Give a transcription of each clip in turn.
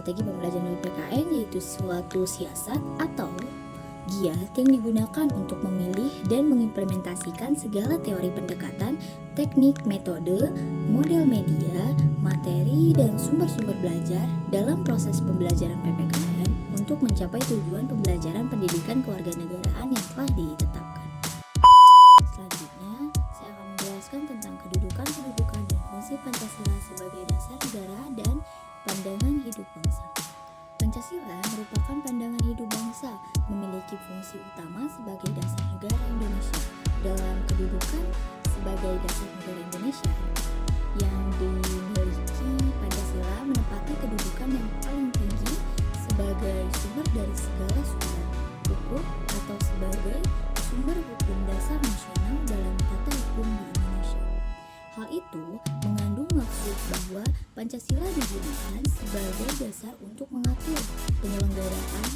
strategi pembelajaran PPKN yaitu suatu siasat atau giat yang digunakan untuk memilih dan mengimplementasikan segala teori pendekatan, teknik, metode, model media, materi, dan sumber-sumber belajar dalam proses pembelajaran PPKN untuk mencapai tujuan pembelajaran pendidikan kewarganegaraan yang telah ditetapkan. Selanjutnya, saya akan menjelaskan tentang kedudukan dan fungsi Pancasila sebagai dasar negara dan pandangan hidup bangsa. Pancasila merupakan pandangan hidup bangsa, memiliki fungsi utama sebagai dasar negara Indonesia. Dalam kedudukan sebagai dasar negara Indonesia yang dimiliki, Pancasila menempati kedudukan yang paling tinggi sebagai sumber dari segala sumber hukum atau sebagai sumber hukum dasar nasional dalam tata hukum di Indonesia. Hal itu mengandung maksud bahwa Pancasila digunakan sebagai dasar untuk mengatur penyelenggaraan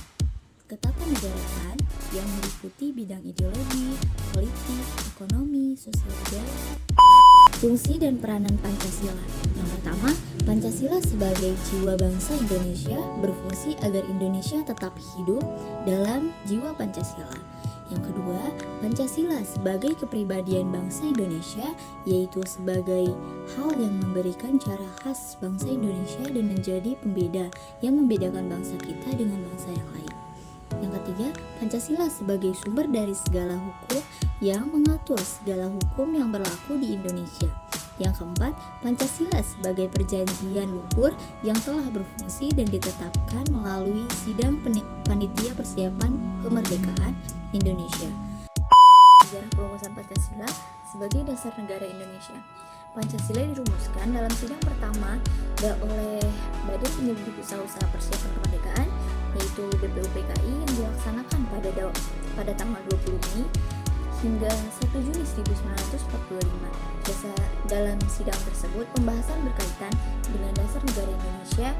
ketatanegaraan yang meliputi bidang ideologi, politik, ekonomi, sosial budaya. Fungsi dan peranan Pancasila. Yang pertama, Pancasila sebagai jiwa bangsa Indonesia berfungsi agar Indonesia tetap hidup dalam jiwa Pancasila. Yang kedua, Pancasila sebagai kepribadian bangsa Indonesia, yaitu sebagai hal yang memberikan cara khas bangsa Indonesia dan menjadi pembeda yang membedakan bangsa kita dengan bangsa yang lain. Yang ketiga, Pancasila sebagai sumber dari segala hukum yang mengatur segala hukum yang berlaku di Indonesia. Yang keempat, Pancasila sebagai perjanjian luhur yang telah berfungsi dan ditetapkan melalui sidang panitia persiapan kemerdekaan Indonesia. Sejarah perumusan Pancasila sebagai dasar negara Indonesia. Pancasila dirumuskan dalam sidang pertama oleh Badan Penyelidik Usaha-Usaha Persiapan Kemerdekaan, yaitu BPUPKI, yang dilaksanakan pada tanggal 20 Mei hingga 1 Juni 1945. Dalam sidang tersebut, pembahasan berkaitan dengan dasar negara Indonesia,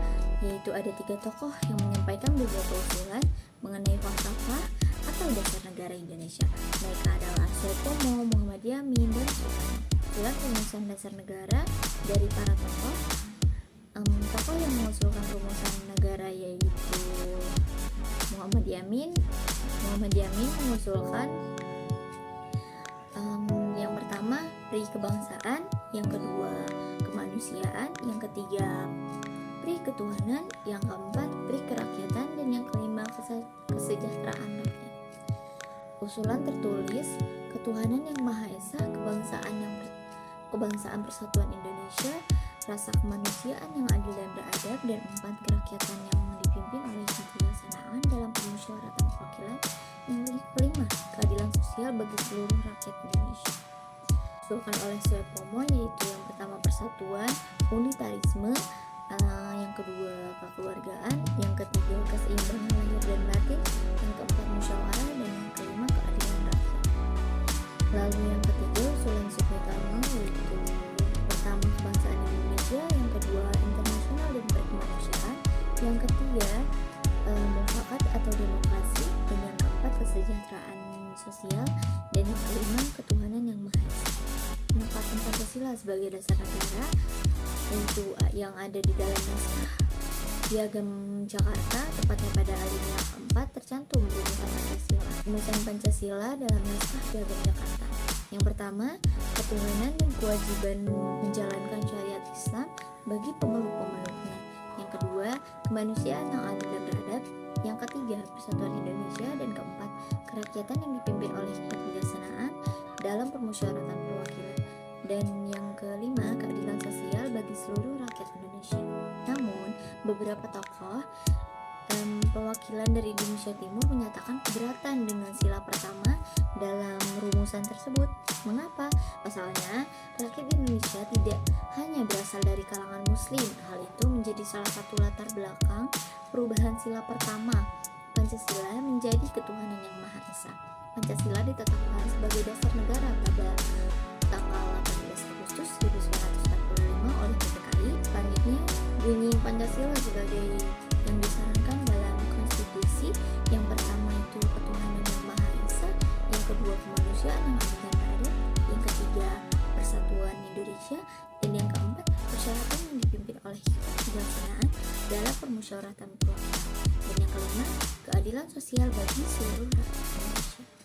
yaitu ada 3 tokoh yang menyampaikan beberapa usulan mengenai falsafah atau dasar negara Indonesia. Mereka adalah Soekarno, Muhammad Yamin, dan Soekarno. Usulan rumusan dasar negara dari para tokoh yang mengusulkan rumusan negara yaitu Muhammad Yamin mengusulkan yang pertama pri kebangsaan, yang kedua kemanusiaan, yang ketiga pri ketuhanan, yang keempat pri kerakyatan, dan yang kelima kesejahteraan rakyat. Usulan tertulis ketuhanan yang Maha Esa, kebangsaan persatuan Indonesia, rasa kemanusiaan yang adil dan beradab, dan 4 kerakyatan yang dipimpin oleh kebijaksanaan dalam permusyawaratan perwakilan, yang kelima keadilan sosial bagi seluruh rakyat Indonesia. Usulkan oleh Soekarno yaitu yang pertama persatuan, unitarisme, yang kedua kekeluargaan, yang ketiga keseimbangan lahir dan batin, yang keempat musyawarah, dan yang kelima keadilan rakyat. Lalu yang ketiga usulan Soekarno yaitu pertama kebangsaan Indonesia, yang kedua internasional dan berkemanusiaan, yang ketiga mufakat atau demokrasi, dan yang keempat kesejahteraan sosial, dan yang kelima ketuhanan yang Maha Esa. Penempatan Pancasila sebagai dasar negara yaitu yang ada di dalam naskah Piagam Jakarta, tepatnya pada alinea keempat tercantum rumusan Pancasila dalam naskah Piagam Jakarta. Yang pertama, ketuhanan dan kewajiban menjalankan syariat Islam bagi pemeluk-pemeluknya. Yang kedua, kemanusiaan yang adil dan beradab. Yang ketiga, persatuan Indonesia, dan keempat, kerakyatan yang dipimpin oleh kebijaksanaan dalam permusyawaratan perwakilan, dan yang kelima, keadilan sosial bagi seluruh rakyat Indonesia. Namun, beberapa tokoh perwakilan dari Indonesia Timur menyatakan keberatan dengan sila pertama dalam rumusan tersebut. Mengapa? Pasalnya, rakyat Indonesia tidak hanya berasal dari kalangan muslim. Hal itu menjadi salah satu latar belakang perubahan sila pertama Pancasila menjadi ketuhanan yang Maha Esa. Pancasila ditetapkan sebagai dasar negara pada tanggal 18 Agustus 1945 oleh PPKI. Selanjutnya, bunyi Pancasila sebagai yang disarankan dalam konstitusi. Yang pertama itu ketuhanan yang Maha Esa, yang kedua kemanusiaan yang adil dan beradab, yang ketiga persatuan Indonesia, dan yang keempat persyaratan yang dipimpin oleh kebijaksanaan dalam kemusyawaratan keluarga. Dan yang kelima, keadilan sosial bagi seluruh rakyat Indonesia.